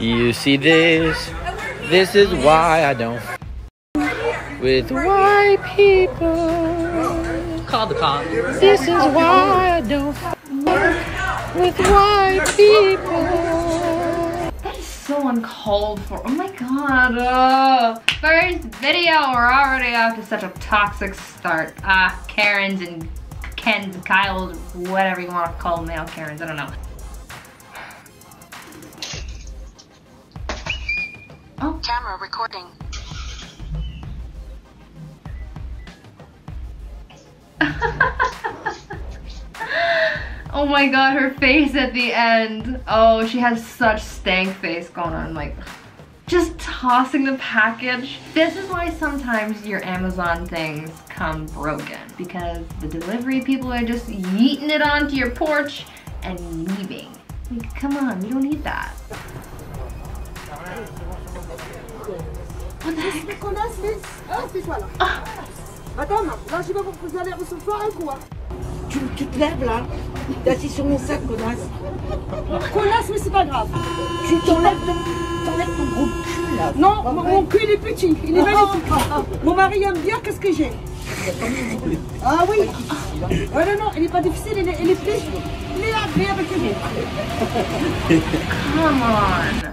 You see this? This is why I don't with white people. Call the cops. This is why I don't with white people. That is so uncalled for. Oh my god. First video, we're already off to such a toxic start. Karens and Kens, Kyles, whatever you want to call them, male Karens, I don't know. Oh. Camera recording. Oh my god, her face at the end. Oh, she has such stank face going on, like just tossing the package. This is why sometimes your Amazon things come broken, because the delivery people are just yeeting it onto your porch and leaving. Like, come on, you don't need that. What the heck? Attends, là je sais pas pourquoi vous allez recevoir un coup. Tu te lèves là, t'es assis sur mon sac, connasse. Connasse, mais c'est pas grave. Tu t'enlèves ton gros cul là. Non, mon cul il est petit, il est magnifique. Mon mari aime bien, qu'est-ce que j'ai? Ah oui. Non, il est pas difficile, il est petit. Il est là, viens avec lui. Come on.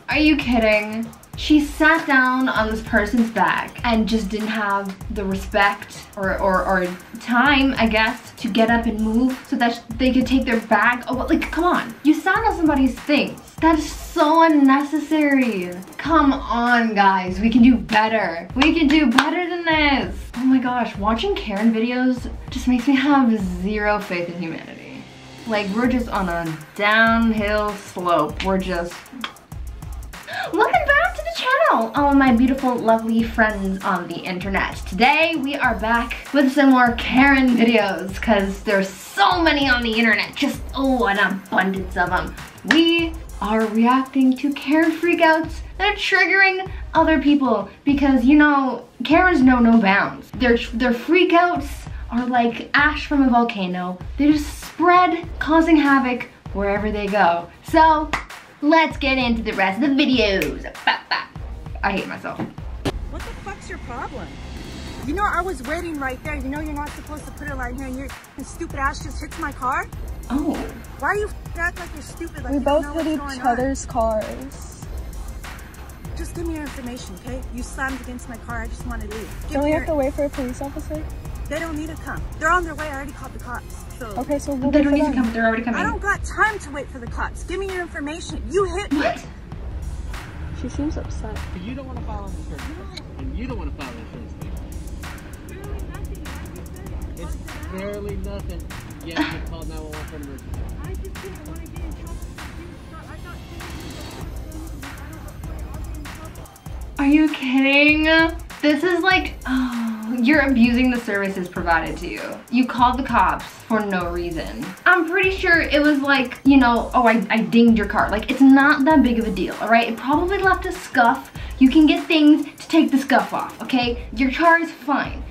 Are you kidding? She sat down on this person's back and just didn't have the respect or time, I guess, to get up and move so that they could take their bag. Oh, like, come on. You sat on somebody's things. That is so unnecessary. Come on, guys. We can do better. We can do better than this. Oh my gosh, watching Karen videos just makes me have zero faith in humanity. Like, we're just on a downhill slope. We're just... Welcome back to the channel, all of my beautiful, lovely friends on the internet. Today, we are back with some more Karen videos, because there's so many on the internet, just, oh, an abundance of them. We are reacting to Karen freakouts that are triggering other people, because, you know, Karens know no bounds. Their freakouts are like ash from a volcano. They just spread, causing havoc wherever they go. So, let's get into the rest of the videos. I hate myself. What the fuck's your problem? You know I was waiting right there. You know you're not supposed to put it right here and your stupid ass just hits my car? Oh. Why are you act like you're stupid? Like we you both don't know hit what's each going on? other's cars. Just give me your information, okay? You slammed against my car. I just want to leave. Don't we have to wait for a police officer? They don't need to come. They're on their way. I already called the cops. So okay, so we'll they don't need to come. They're already coming. I don't got time to wait for the cops. Give me your information. You hit me. What? She seems upset. But you don't want to file an insurance. And you don't want to file an insurance claim. It's barely nothing. Yes, you called 911 for an emergency. I just didn't want to get in trouble. I got Are you kidding? This is like, oh, you're abusing the services provided to you. You called the cops for no reason. I'm pretty sure it was like, you know, oh, I dinged your car. Like, it's not that big of a deal, all right? It probably left a scuff. You can get things to take the scuff off, okay? Your car is fine.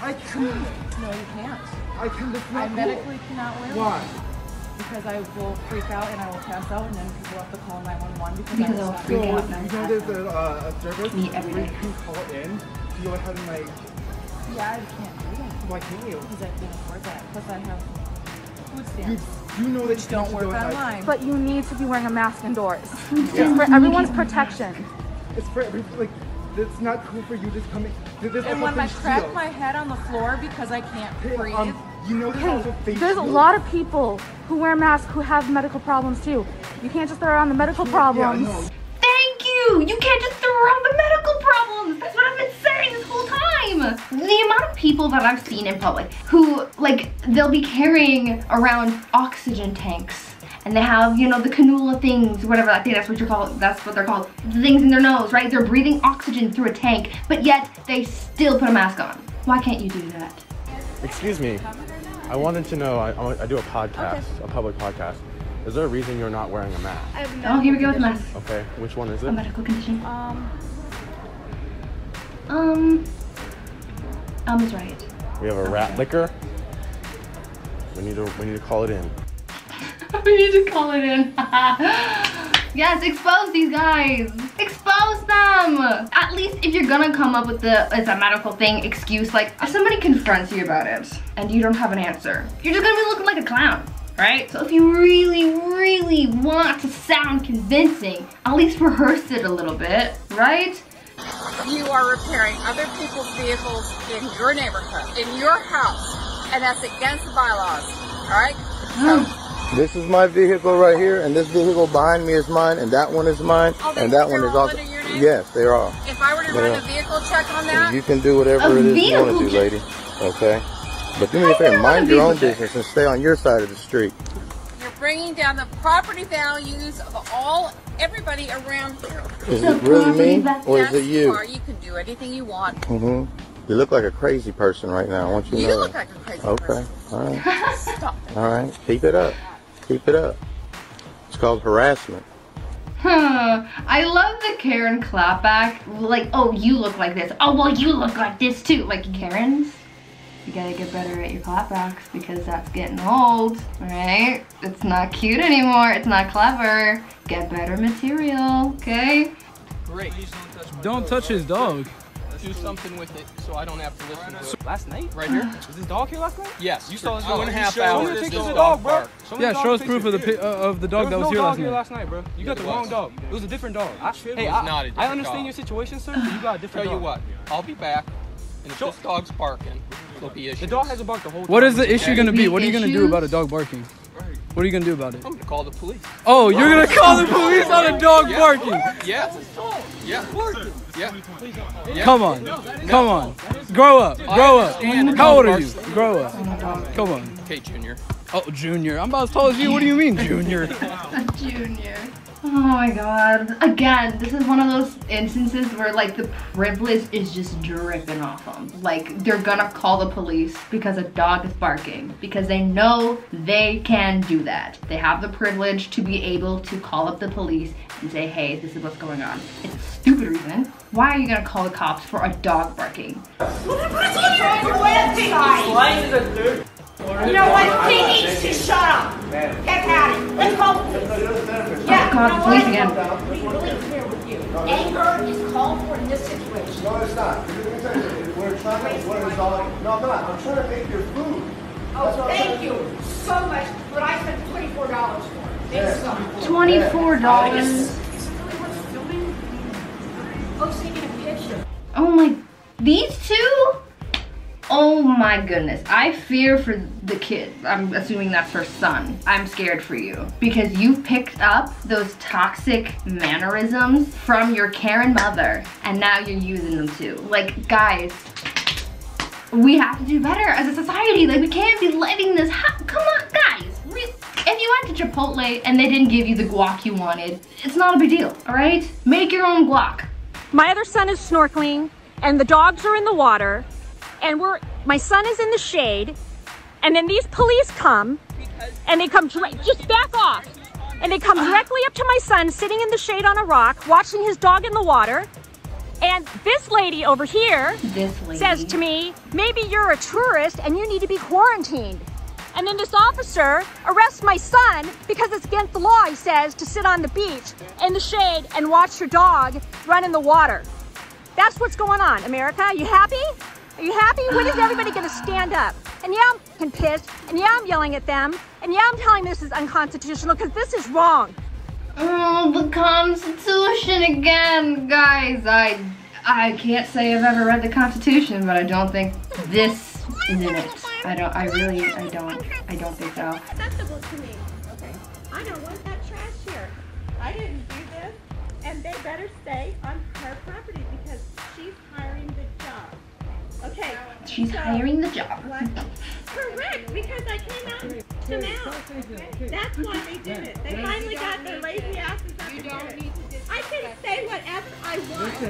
I can't. No, you can't. I can lift my I medically cannot wear Why? one. Because I will freak out and I will pass out, and then people have to call 911 Because I'll freak out. You know there's a service Me where every you can call in to go ahead and like... Yeah, I can't do that. Why can't you? Because I can't afford that. Plus I have food stamps. You know that you Don't need to work go ahead. online. But you need to be wearing a mask indoors. Yeah. It's for everyone's protection. It's for like... It's not cool for you just coming... And when I crack my head on the floor because I can't breathe... you know there's also face There's a shields. lot of people who wear masks who have medical problems too. You can't just throw around the medical problems. Yeah, no. Thank you! You can't just throw around the medical problems! That's what I've been saying this whole time! The amount of people that I've seen in public who, like, they'll be carrying around oxygen tanks. And they have, you know, the cannula things, whatever, I think that's what they're called. The things in their nose, right? They're breathing oxygen through a tank, but yet they still put a mask on. Why can't you do that? Excuse me, I wanted to know, I do a podcast, a public podcast. Is there a reason you're not wearing a mask? Oh, here we go with the mask. Okay, which one is it? A medical condition. Is right. We have a rat liquor. We need to call it in. We need to call it in. Yes, expose these guys. Expose them. At least if you're gonna come up with it's a medical thing excuse, like if somebody confronts you about it and you don't have an answer, you're just gonna be looking like a clown, right? So if you really, really want to sound convincing, at least rehearse it a little bit, right? You are repairing other people's vehicles in your neighborhood, in your house, and that's against the bylaws, all right? So, this is my vehicle right here, and this vehicle behind me is mine, and that one is mine, and that one is also. Yes, they are. If I were to run a vehicle check on that, you can do whatever it is you want to do, lady. Okay, but do me a favor, mind your own business and stay on your side of the street. You're bringing down the property values of everybody around here. Is it really me, or is it you? You can do anything you want. You look like a crazy person right now. I want you to know. You look like a crazy person. Okay, all right. Stop it. All right, keep it up. Keep it up. It's called harassment. I love the Karen clapback. Like, oh, you look like this. Oh, well, you look like this too. Like Karens, you gotta get better at your clapbacks because that's getting old, right? It's not cute anymore. It's not clever. Get better material, okay? Great. Don't touch his dog. Do something with it so I don't have to listen to it. Last night? Right here? Was this dog here last night? Yes. You saw this for dog? 2.5 Show hours. me This pictures of the dog, bro. Yeah, show us proof of the dog that was here last last night. night. Last night, bro. You got the wrong dog. It was a different dog. Hey, I understand your situation, sir, but you got a different dog. Tell you what, I'll be back, and if this dog's barking, there'll be issues. The dog hasn't barked the whole time. What is the issue going to be? What are you going to do about a dog barking? What are you going to do about it? I'm going to call the police. Oh, you're going to call the police on a dog barking? Yeah. Yeah. Yeah. Come on. Come on. Grow up. Grow up. How old are you? Grow up. Come on. Okay, Junior. Oh, Junior. I'm about as tall as you. What do you mean, Junior? Junior. Oh my god. Again, this is one of those instances where like the privilege is just dripping off them. Like they're gonna call the police because a dog is barking because they know they can do that. They have the privilege to be able to call up the police and say, hey, this is what's going on. It's a stupid reason. Why are you gonna call the cops for a dog barking? You know what? He needs to shut up. Get at it. Let's call the police. Yeah, call the police again. Be really clear with you. Anger is called for in this situation. No, it's not. We're trying to. What is all? No, I'm not. I'm trying to make your food. Oh, thank you so much. But I spent $24 for it. Thanks so much. $24. Oh, taking a picture. Oh my, these two? Oh my goodness, I fear for the kid. I'm assuming that's her son. I'm scared for you because you picked up those toxic mannerisms from your Karen mother and now you're using them too. Like, guys, we have to do better as a society. Like, we can't be letting this happen. Come on, guys. If you went to Chipotle and they didn't give you the guac you wanted, it's not a big deal, all right? Make your own guac. My other son is snorkeling and the dogs are in the water. And my son is in the shade, and then these police come, and they come, just back off, and they come directly up to my son sitting in the shade on a rock, watching his dog in the water, and this lady over here says to me, maybe you're a tourist and you need to be quarantined. And then this officer arrests my son because it's against the law, he says, to sit on the beach in the shade and watch your dog run in the water. That's what's going on, America. Are you happy? Are you happy? When is everybody gonna stand up? And yeah, I'm pissed, and yeah, I'm yelling at them, and yeah, I'm telling them this is unconstitutional because this is wrong. Oh, the Constitution again, guys. I can't say I've ever read the Constitution, but I don't think this is in it. I don't think so. Acceptable to me. Okay. I don't want that trash here. I didn't do this, and they better stay on her property because she's hiring the job. Okay. She's hiring the job. What? Correct, because I came out to them out. That's why they did it. They finally got their lazy asses up and did it. I can say whatever I want.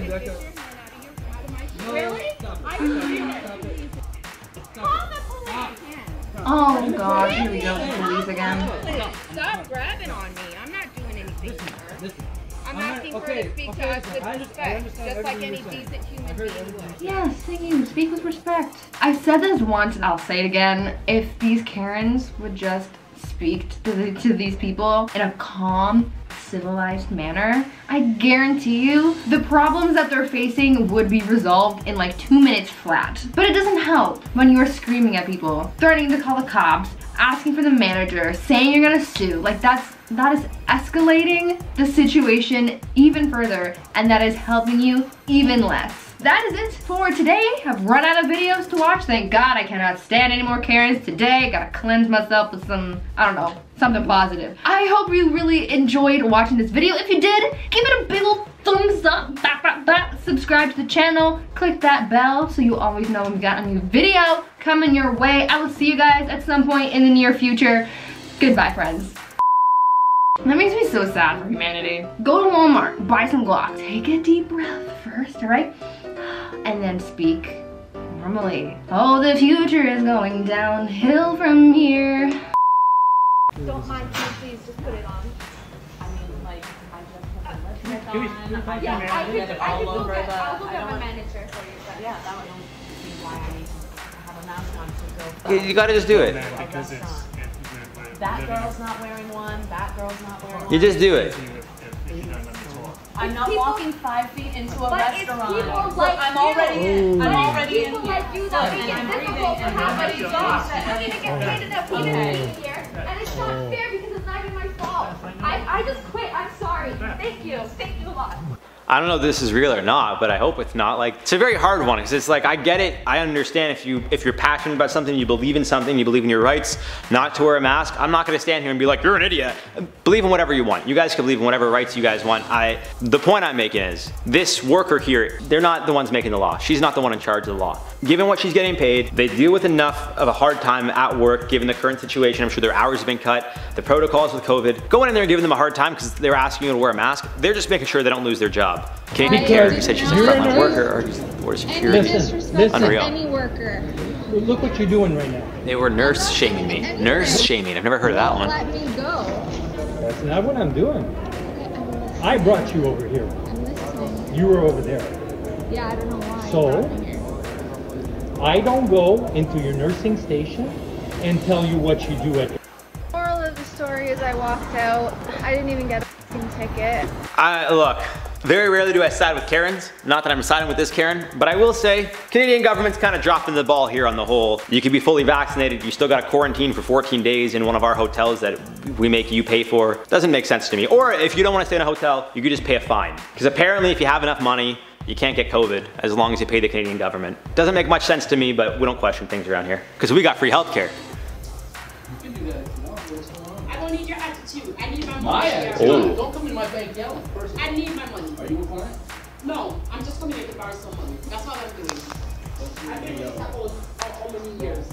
Really? I can do it. Call the police. Oh God, here we go, the police again. Stop grabbing on me. I'm not doing anything to her. I'm asking asking her to speak to us with respect, just like any decent human being would. Yes, thank you. Speak with respect. I've said this once and I'll say it again. If these Karens would just speak to these people in a calm, civilized manner, I guarantee you the problems that they're facing would be resolved in like 2 minutes flat. But it doesn't help when you are screaming at people, threatening to call the cops, asking for the manager, saying you're gonna sue. Like that is escalating the situation even further, and that is helping you even less. That is it for today. I've run out of videos to watch. Thank God. I cannot stand any more Karens today. Gotta cleanse myself with some, I don't know, something positive. I hope you really enjoyed watching this video. If you did, give it a big ol' thumbs up. Subscribe to the channel. Click that bell so you always know when we got a new video coming your way. I will see you guys at some point in the near future. Goodbye, friends. That makes me so sad for humanity. Go to Walmart, buy some guac. Take a deep breath first, all right? And then speak normally. Oh, the future is going downhill from here. Don't mind me, please just put it on. I mean, like, I just put the lipstick on. Yeah, I could all go over get the. my manager for you. But yeah, that would be why I need to have a mask on to go. You gotta just do it. Because that girl's not wearing one. That girl's not wearing one. You just do it. I'm not walking 5 feet into a restaurant. Like I'm already in. I'm already in people here. like you that make it difficult for half of these jobs. I don't even get paid enough even being here. And it's not fair because it's not even my fault. I just quit. I'm sorry. Thank you. Thank you a lot. I don't know if this is real or not, but I hope it's not. Like, it's a very hard one because it's like, I get it. I understand if you're passionate about something, you believe in something, you believe in your rights not to wear a mask. I'm not gonna stand here and be like, you're an idiot. Believe in whatever you want. You guys can believe in whatever rights you guys want. The point I'm making is, this worker here, they're not the ones making the law. She's not the one in charge of the law. Given what she's getting paid, they deal with enough of a hard time at work, given the current situation. I'm sure their hours have been cut, the protocols with COVID. Going in there and giving them a hard time because they're asking you to wear a mask, they're just making sure they don't lose their job. Katie Carey said she's a frontline worker or security. Listen, Unreal. any worker. Look what you're doing right now. They were nurse shaming me. Nurse shaming. I've never heard of that one. Let me go. That's not what I'm doing. I brought you over here. I'm listening. You were over there. Yeah, I don't know why. So, I don't go into your nursing station and tell you what you do at your... Moral of the story is I walked out. I didn't even get a f***ing ticket. Look, very rarely do I side with Karens. Not that I'm siding with this Karen, but I will say, Canadian government's kind of dropping the ball here on the whole. You can be fully vaccinated, you still got to quarantine for 14 days in one of our hotels that we make you pay for. Doesn't make sense to me. Or if you don't want to stay in a hotel, you could just pay a fine. Because apparently if you have enough money, you can't get COVID as long as you pay the Canadian government. Doesn't make much sense to me, but we don't question things around here. Because we got free healthcare. I don't need your attitude. I need my money. My attitude? Oh. Don't come in my bank yelling. I need my money. Are you a client? No, I'm just coming here to borrow some money. That's all I'm doing. I've been here for how many years?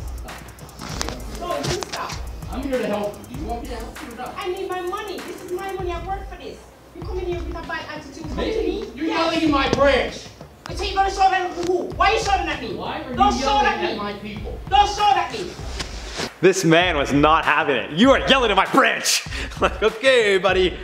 No, you stop. I'm here to help you. Do you want me to help you or not? I need my money. This is my money. I work for this. You come in here with a bad attitude. Come to Me? me. You're yelling in my branch. So you're gonna shout at who? Why are you shouting at me? Why are you Don't shout yelling at me. at my people? Don't shout at me. This man was not having it. You are yelling at my branch. Like, okay, buddy,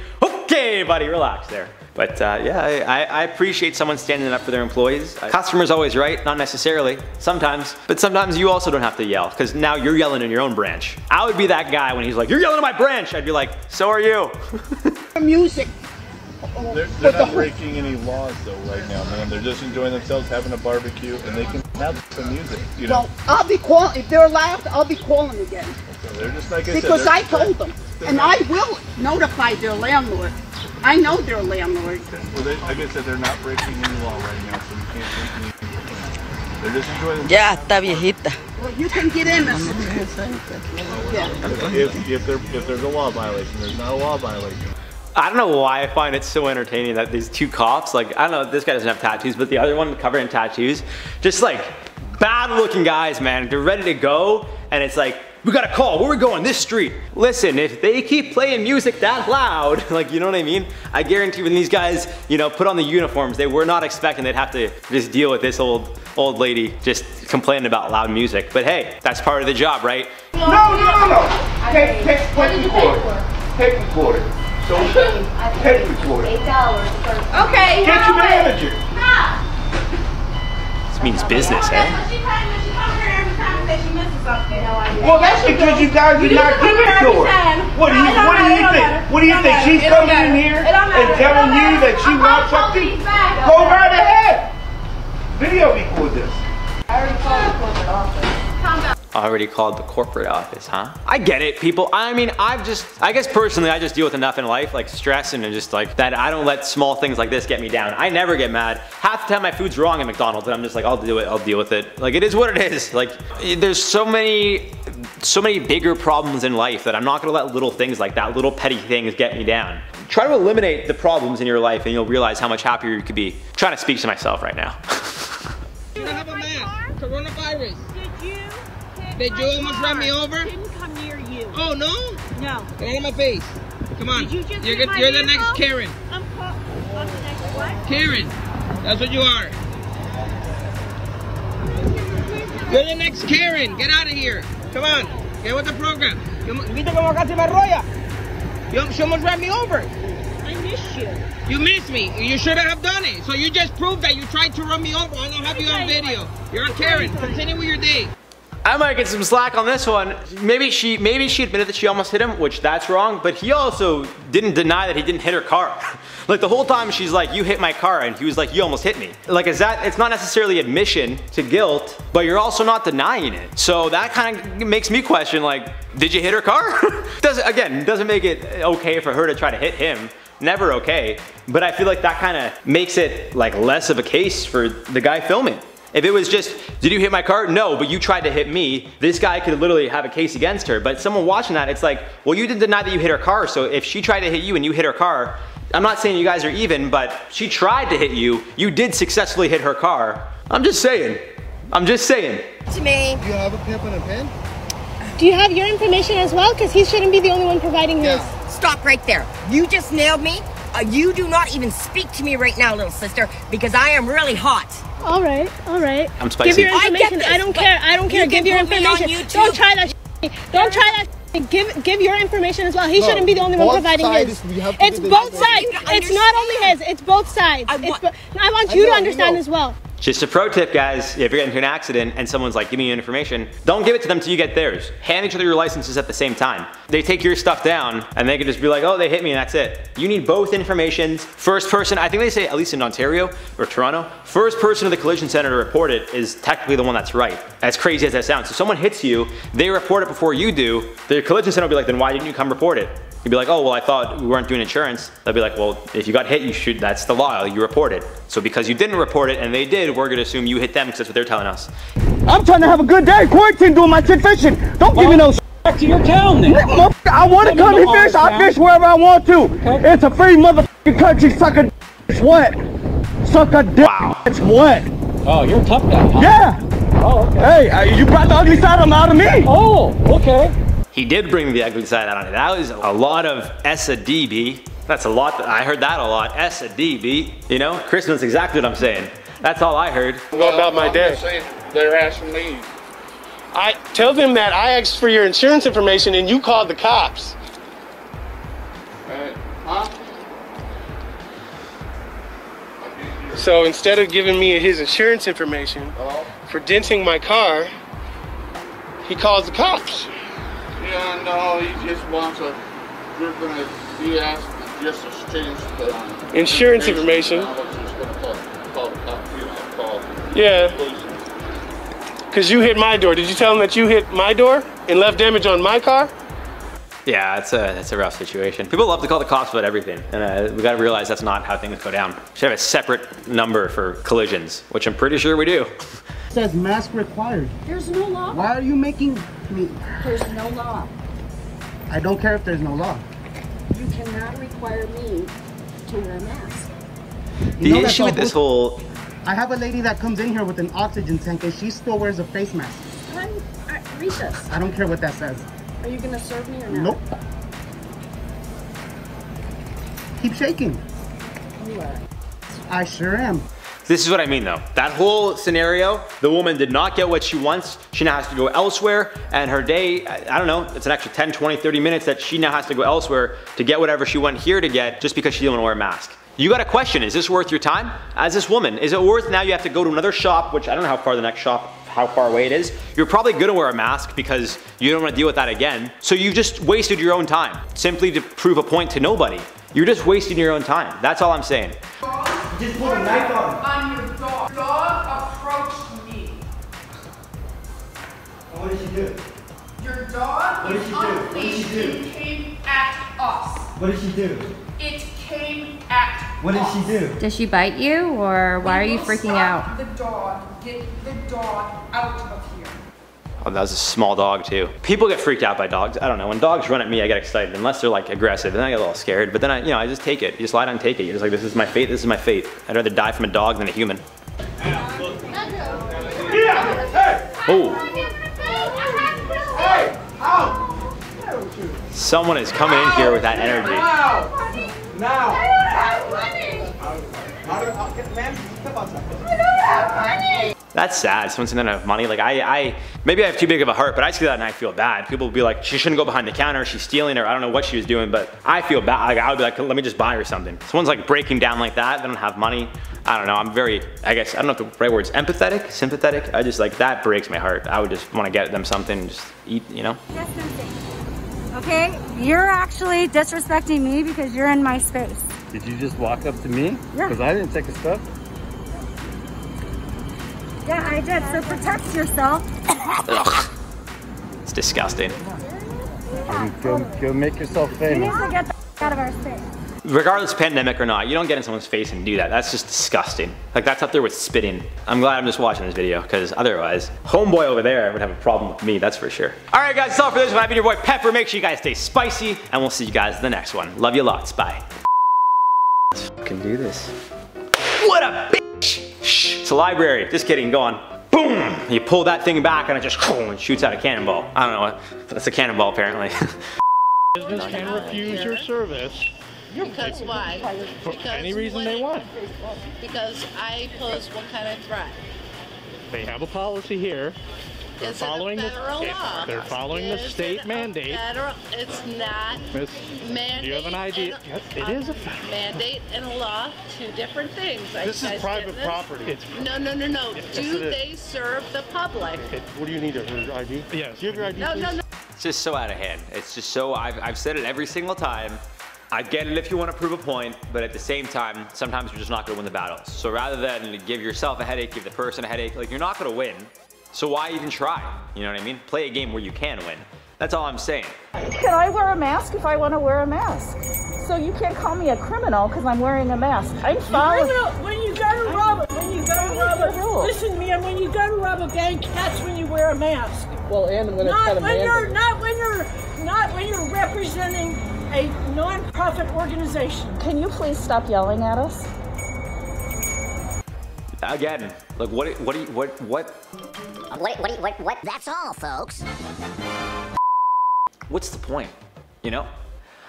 relax there. But yeah, I appreciate someone standing up for their employees. Customer's always right, not necessarily, sometimes. But sometimes you also don't have to yell, because now you're yelling in your own branch. I would be that guy when he's like, you're yelling at my branch. I'd be like, so are you. Music. They're not breaking any laws though right now, man. They're just enjoying themselves, having a barbecue, and they can have some music, you know. Well, I'll be calling, if they're loud, I'll be calling again. So they're just like I said. Because I told them, and I will notify their landlord. I know their landlord. Well, like I said, they're not breaking any law right now, so you can't take anything. They're just enjoying themselves. Ya está viejita. Well, you can get in. If there's a law violation, there's not a law violation. I don't know why I find it so entertaining that these two cops, like, I don't know, this guy doesn't have tattoos, but the other one covered in tattoos, just like bad looking guys, man. They're ready to go, and it's like, we got a call, where are we going, this street? Listen, if they keep playing music that loud, like, you know what I mean? I guarantee when these guys, you know, put on the uniforms, they were not expecting they'd have to just deal with this old lady just complaining about loud music. But hey, that's part of the job, right? No. Take recorded. So pay me for it. $8. Okay, Get your manager. This means business, eh? Well, that's because you guys are not giving it to her. What do you think? What do you think? She's coming in here and telling you that she wants something? Go right ahead. Video record this. Already called the corporate office, huh? I get it, people. I mean, I guess personally, I just deal with enough in life, like stress and just like that. I don't let small things like this get me down. I never get mad. Half the time my food's wrong at McDonald's and I'm just like, I'll do it, I'll deal with it. Like, it is what it is. Like, there's so many bigger problems in life that I'm not gonna let little things like that, little petty things get me down. Try to eliminate the problems in your life and you'll realize how much happier you could be. I'm trying to speak to myself right now. You don't have a mask. Coronavirus. Did you almost run me over? I didn't come near you. Oh, no? No. Get out of my face. Come on. Did you just You're hit my the vehicle? next Karen. I'm the next what? Karen. That's what you are. You're the next Karen. Get out of here. Come on. Get with the program. ¿Viste cómo casi me arrolla? She almost ran me over. I missed you. You missed me. You should have done it. So you just proved that you tried to run me over. I don't have you on video. You're a Karen. Continue with your day. I might get some slack on this one. Maybe she admitted that she almost hit him, which that's wrong, but he also didn't deny that he didn't hit her car. Like the whole time she's like, you hit my car, and he was like, you almost hit me. Like it's not necessarily admission to guilt, but you're also not denying it. So that kind of makes me question like, did you hit her car? Doesn't make it okay for her to try to hit him. Never okay, but I feel like that kind of makes it like less of a case for the guy filming. If it was just, did you hit my car? No, but you tried to hit me. This guy could literally have a case against her. But someone watching that, it's like, well, you didn't deny that you hit her car. So if she tried to hit you and you hit her car, I'm not saying you guys are even, but she tried to hit you. You did successfully hit her car. I'm just saying. I'm just saying. To me. Do you have a pimp and a pen? Do you have your information as well? Because he shouldn't be the only one providing his. Stop right there. You just nailed me. You do not even speak to me right now, little sister, because I am really hot. All right, all right. I'm spicy. Give your information. I don't care. I don't care. Give your information. Don't try that. Don't try that. Give your information as well. He shouldn't be the only one providing his. It's both sides. It's not only his. It's both sides. I want you to understand as well. Just a pro tip, guys, if you're getting into an accident and someone's like, give me your information, don't give it to them till you get theirs. Hand each other your licenses at the same time. They take your stuff down and they can just be like, oh, they hit me and that's it. You need both informations. First person, I think they say, at least in Ontario or Toronto, first person to the collision center to report it is technically the one that's right. As crazy as that sounds. So someone hits you, they report it before you do, the collision center will be like, then why didn't you come report it? You'd be like, oh, well, I thought we weren't doing insurance. They'll be like, well, if you got hit, you should, that's the law, you report it. So because you didn't report it and they did, we're gonna assume you hit them because that's what they're telling us. I'm trying to have a good day, quarantine, doing my shit fishing. Don't give me no back to your town then. I want to come and fish, I'll fish wherever I want to. Okay. It's a free motherfucking country, suck a it's wet. Suck a dick, it's wet. Oh, you're a tough guy, huh? Yeah. Oh, okay. Hey, you brought the ugly side out of me. Oh, okay. He did bring the ugly side out on it. That was a lot of S-a-D-B. That's a lot, I heard that a lot. S-a-D-B. You know, Chris knows exactly what I'm saying. That's all I heard. What about my day? They're asking me. I tell them that I asked for your insurance information and you called the cops. Huh? So instead of giving me his insurance information for denting my car, he calls the cops. Yeah, no, he just wants a. You're gonna be asked just to change the insurance information. Yeah. Because you hit my door. Did you tell him that you hit my door and left damage on my car? Yeah, it's a rough situation. People love to call the cops about everything, and we gotta realize that's not how things go down. We should have a separate number for collisions, which I'm pretty sure we do. It says mask required. There's no law. Why are you making me? There's no law. I don't care if there's no law. You cannot require me to wear a mask. The issue with this whole... I have a lady that comes in here with an oxygen tank and she still wears a face mask. Read this. I don't care what that says. Are you gonna serve me or not? Nope. Keep shaking. You are. I sure am. This is what I mean though. That whole scenario, the woman did not get what she wants. She now has to go elsewhere, and her day, I don't know, it's an extra 10, 20, 30 minutes that she now has to go elsewhere to get whatever she went here to get just because she didn't want to wear a mask. You got a question, is this worth your time? As this woman, is it worth now you have to go to another shop, which I don't know how far the next shop, how far away it is. You're probably gonna wear a mask because you don't wanna deal with that again. So you just wasted your own time, simply to prove a point to nobody. You're just wasting your own time. That's all I'm saying. Just put a knife on. On your dog. Dog approached me. What did she do? Your dog What did is she do? What did unleashed she do? and came at us. What did she do? It came at What did us. she do? Does she bite you, or why are you We will freaking stop out? The dog. Get the dog out of here. Oh, that was a small dog too. People get freaked out by dogs. I don't know, when dogs run at me, I get excited, unless they're like aggressive, and then I get a little scared, but then I just take it. You just lie down and take it. You're just like, this is my fate, this is my fate. I'd rather die from a dog than a human. Oh. Someone is coming in here with that energy. Now! That's sad. Someone doesn't have money. Like maybe I have too big of a heart, but I see that and I feel bad. People will be like, she shouldn't go behind the counter, she's stealing, or I don't know what she was doing, but I feel bad. Like I would be like, let me just buy her something. Someone's like breaking down like that, they don't have money. I don't know, I'm very, I guess, I don't know if the right word's empathetic, sympathetic. I just like, that breaks my heart. I would just want to get them something and just eat, you know? Okay, you're actually disrespecting me because you're in my space. Did you just walk up to me? Yeah. Because I didn't take a step. Yeah, I did, so protect yourself. Ugh. It's disgusting. Go make yourself You famous. need to get the out of our space. Regardless pandemic or not, you don't get in someone's face and do that. That's just disgusting. Like that's up there with spitting. I'm glad I'm just watching this video because otherwise, homeboy over there would have a problem with me, that's for sure. All right guys, that's all for this one. I've been your boy Pepper. Make sure you guys stay spicy and we'll see you guys in the next one. Love you lots, bye. Let's fucking do this. What a bitch! Shh, it's a library. Just kidding, go on. Boom! You pull that thing back and it just and shoots out a cannonball. I don't know, that's a cannonball apparently. Business can refuse your service. Because why? For any reason they want. Because I pose what kind of threat? They have a policy here. They're Is it a following federal law? They're following the state mandate. It's not. Miss, mandate. do you have an idea? Yes, it is a mandate and a law, two different things. This is private property. No. Yes, Do they serve the public? What do you need? Her ID? Yes. Do you have your ID? No. It's just so out of hand. It's just so, I've said it every single time. I get it if you want to prove a point, but at the same time, sometimes you're just not going to win the battles. So rather than give yourself a headache, give the person a headache, like you're not going to win. So why even try? You know what I mean? Play a game where you can win. That's all I'm saying. Can I wear a mask if I want to wear a mask? So you can't call me a criminal because I'm wearing a mask. I'm following. When you go to rob listen, man, when you go to rob a bank, that's when you wear a mask. Well, and when it's kind of mandated. Not when you're representing a non-profit organization. Can you please stop yelling at us? Again, like what? That's all, folks. What's the point? You know?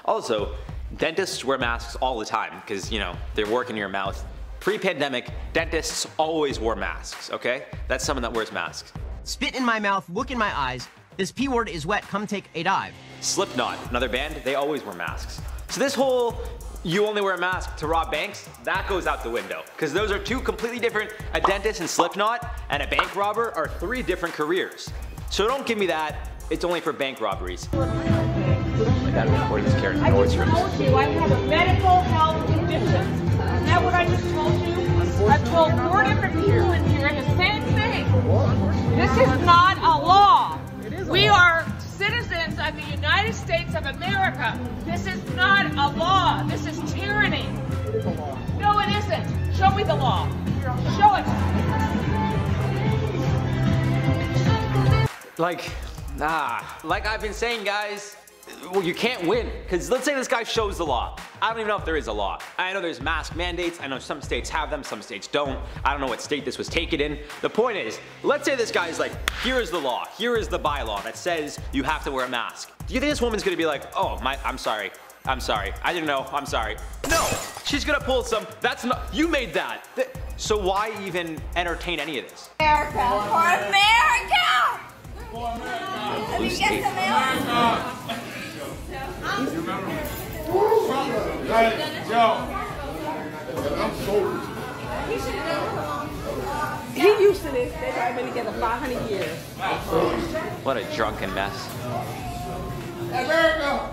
Also, dentists wear masks all the time because, you know, they're working your mouth. Pre-pandemic, dentists always wore masks, okay? That's someone that wears masks. Spit in my mouth, look in my eyes. This P word is wet, come take a dive. Slipknot, another band, they always wear masks. So this whole you only wear a mask to rob banks, that goes out the window. Because those are two completely different, a dentist and Slipknot and a bank robber are three different careers. So don't give me that, it's only for bank robberies. I gotta record this Karen noise room. I just told you I have a medical health condition. Isn't that what I just told you? I've told 4 different people in here the same thing. This is not a law. We are citizens of the United States of America. This is not a law. This is tyranny. It is a law. No, it isn't. Show me the law. Show it. Like I've been saying, guys, well, you can't win. Because let's say this guy shows the law. I don't even know if there is a law. I know there's mask mandates. I know some states have them, some states don't. I don't know what state this was taken in. The point is, let's say this guy's like, here is the law. Here is the bylaw that says you have to wear a mask. Do you think this woman's gonna be like, oh, I'm sorry. I didn't know, I'm sorry. No, she's gonna pull some, that's not, you made that. So why even entertain any of this? America! For America! For America! Let me get some He used to this. They've probably been together 500 years. What a drunken mess. America!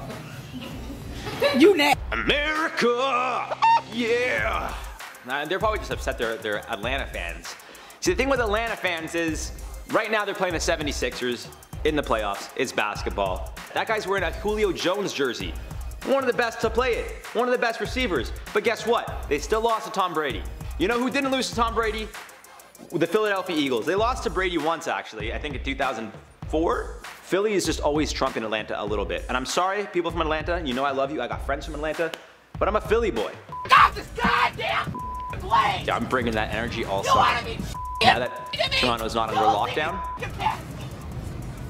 You next. America! Yeah! Nah, they're probably just upset they're Atlanta fans. See, the thing with Atlanta fans is, right now they're playing the 76ers in the playoffs. It's basketball. That guy's wearing a Julio Jones jersey. One of the best to play it. One of the best receivers. But guess what? They still lost to Tom Brady. You know who didn't lose to Tom Brady? The Philadelphia Eagles. They lost to Brady once, actually. I think in 2004. Philly is just always trumping Atlanta a little bit. And I'm sorry, people from Atlanta. You know I love you. I got friends from Atlanta. But I'm a Philly boy. Stop this goddamn play! Yeah, I'm bringing that energy all You summer. wanna be Now that Toronto's not under lockdown.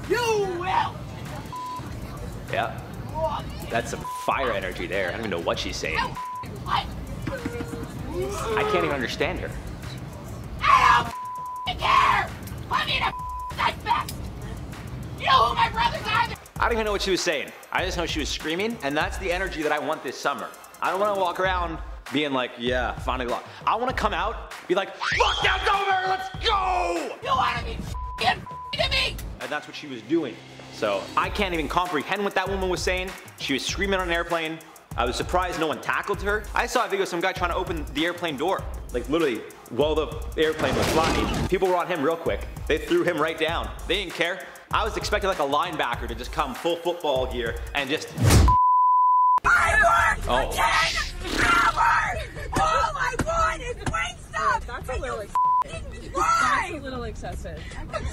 You will! Yeah. That's some fire energy there. I don't even know what she's saying. I can't even understand her. I don't care! Put me in a nightfest! You know who my brothers are? I don't even know what she was saying. I just know she was screaming, and that's the energy that I want this summer. I don't want to walk around being like, yeah, finally locked. I want to come out, be like, lockdown's over, let's go! You wanna be to me? And that's what she was doing. So I can't even comprehend what that woman was saying. She was screaming on an airplane. I was surprised no one tackled her. I saw a video of some guy trying to open the airplane door. Like literally, while the airplane was flying. People were on him real quick. They threw him right down. They didn't care. I was expecting like a linebacker to just come full football gear and just... I worked Oh. for 10 hours! All I want is Wingstop! That's a little Why? That's a little excessive.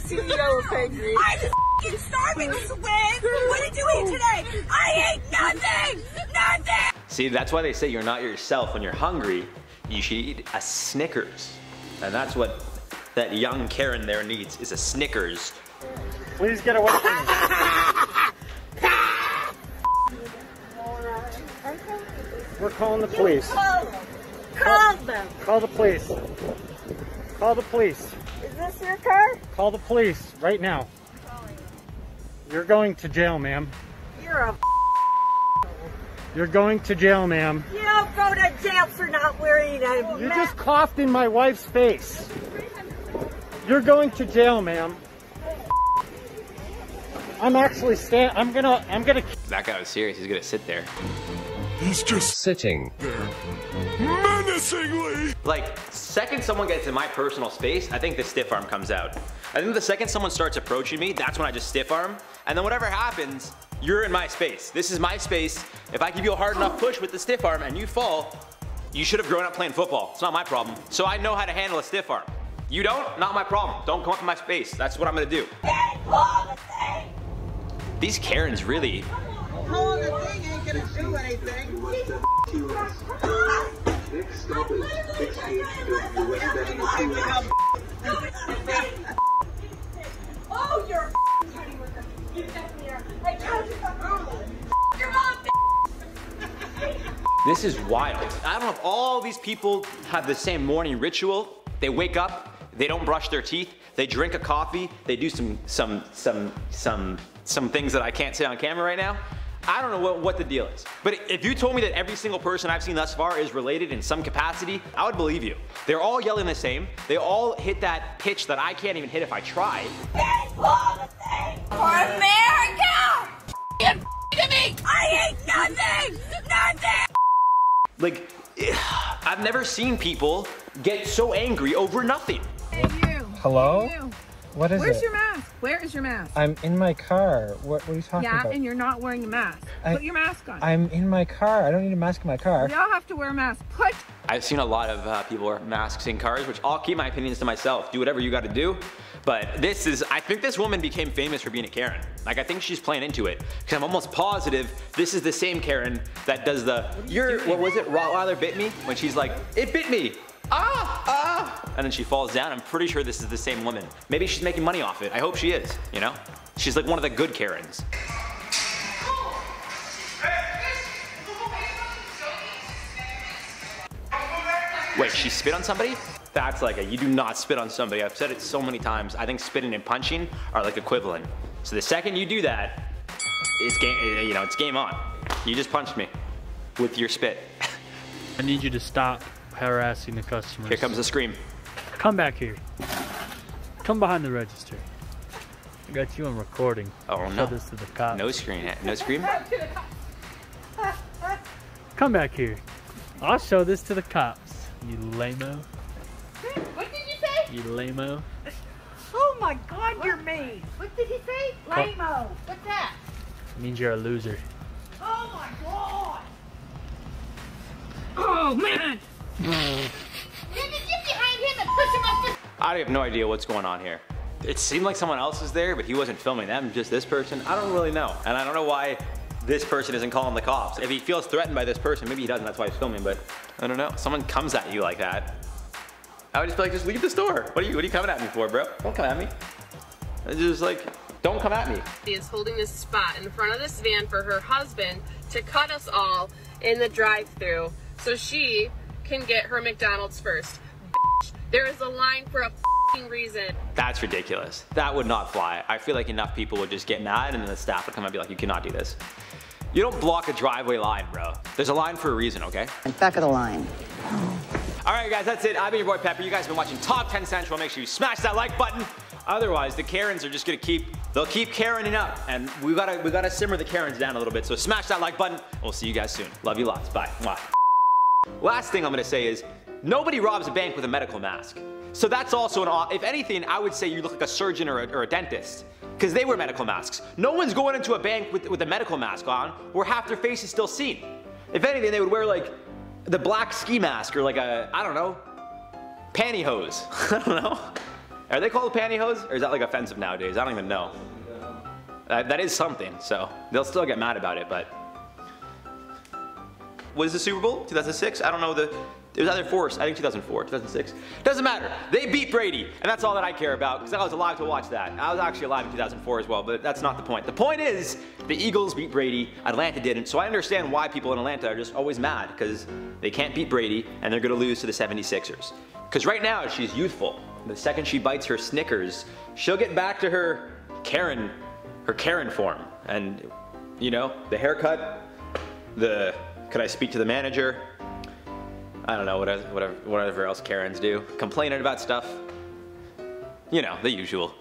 CEO of Peggy. I was f***ing starving to win! What did you eat today? I ate nothing! Nothing! See, that's why they say you're not yourself. When you're hungry, you should eat a Snickers. And that's what that young Karen there needs, is a Snickers. Please get away from me. We're calling the police. Call them. Call the police. Call the police. Is this your car? Call the police right now. You're going to jail, ma'am. You're a You're going to jail, ma'am. You don't go to jail for not wearing a You mask. just coughed in my wife's face. You're going to jail, ma'am. I'm actually I'm gonna. That guy was serious. He's gonna sit there. He's just sitting there menacingly. Like, second someone gets in my personal space, I think the stiff arm comes out. I think the second someone starts approaching me, that's when I just stiff arm. And then whatever happens, you're in my space. This is my space. If I give you a hard enough push with the stiff arm and you fall, you should have grown up playing football. It's not my problem. So I know how to handle a stiff arm. You don't? Not my problem. Don't come up in my space. That's what I'm gonna do. These Karens really... Pulling the thing ain't gonna do anything. Oh, you're kidding with the here. I told you your mom. This is wild. I don't know if all these people have the same morning ritual. They wake up, they don't brush their teeth, they drink a coffee, they do some things that I can't say on camera right now. I don't know what the deal is. But if you told me that every single person I've seen thus far is related in some capacity, I would believe you. They're all yelling the same. They all hit that pitch that I can't even hit if I try. For America! To me! I ate nothing! Nothing! Like, I've never seen people get so angry over nothing. Hey, you. Hello? Hey, you. What is Where's it? your mask? Where is your mask? I'm in my car. What are you talking Yeah, about? and you're not wearing a mask. Put your mask on. I'm in my car. I don't need a mask in my car. We all have to wear a mask. Put. I've seen a lot of people wear masks in cars, which I'll keep my opinions to myself. Do whatever you gotta do. But this is, I think this woman became famous for being a Karen. Like, I think she's playing into it. Because I'm almost positive this is the same Karen that does the, what was it, Rottweiler bit me? When she's like, it bit me. And then she falls down. I'm pretty sure this is the same woman. Maybe she's making money off it. I hope she is, you know? She's like one of the good Karens. Wait, she spit on somebody? That's like you do not spit on somebody. I've said it so many times. I think spitting and punching are like equivalent. So the second you do that, it's game, you know, it's game on. You just punched me with your spit. I need you to stop harassing the customers. Here comes the scream. Come back here. Come behind the register. I got you on recording. Oh I'll no. show this to the cops. No screen. No scream? Come back here. I'll show this to the cops. You lame-o. What did you say? You lame-o. Oh my God, you're mean. What did he say? Lame-o. What's that? Means you're a loser. Oh my God. Oh man. Get behind him and push him up the... I have no idea what's going on here. It seemed like someone else was there, but he wasn't filming them, just this person. I don't really know. And I don't know why this person isn't calling the cops. If he feels threatened by this person, maybe he doesn't, that's why he's filming, but I don't know. Someone comes at you like that, I would just be like, just leave the store. What are you coming at me for, bro? Don't come at me. It's just like, don't come at me. She is holding this spot in front of this van for her husband to cut us all in the drive-thru so she can get her McDonald's first. Bitch, there is a line for a reason. That's ridiculous. That would not fly. I feel like enough people would just get mad and then the staff would come and be like, you cannot do this. You don't block a driveway line, bro. There's a line for a reason, okay? Back of the line. All right, guys, that's it. I've been your boy Pepper. You guys have been watching Top 10 Central. Make sure you smash that like button. Otherwise, the Karens are just gonna keep Karening up, and we gotta simmer the Karens down a little bit. So smash that like button. We'll see you guys soon. Love you lots. Bye. Mwah. Last thing I'm gonna say is, nobody robs a bank with a medical mask. So that's also if anything, I would say you look like a surgeon or a dentist, because they wear medical masks. No one's going into a bank with a medical mask on where half their face is still seen. If anything, they would wear like the black ski mask or like I don't know, pantyhose. I don't know. Are they called pantyhose? Or is that like offensive nowadays? I don't even know. That is something, so they'll still get mad about it, but. Was the Super Bowl? 2006? I don't know it was either I think 2004, 2006. Doesn't matter. They beat Brady, and that's all that I care about, because I was alive to watch that. I was actually alive in 2004 as well, but that's not the point. The point is, the Eagles beat Brady, Atlanta didn't, so I understand why people in Atlanta are just always mad, because they can't beat Brady, and they're gonna lose to the 76ers. Because right now, she's youthful. The second she bites her Snickers, she'll get back to her Karen form. And, you know, the haircut, could I speak to the manager? I don't know, whatever else Karens do. Complaining about stuff. You know, the usual.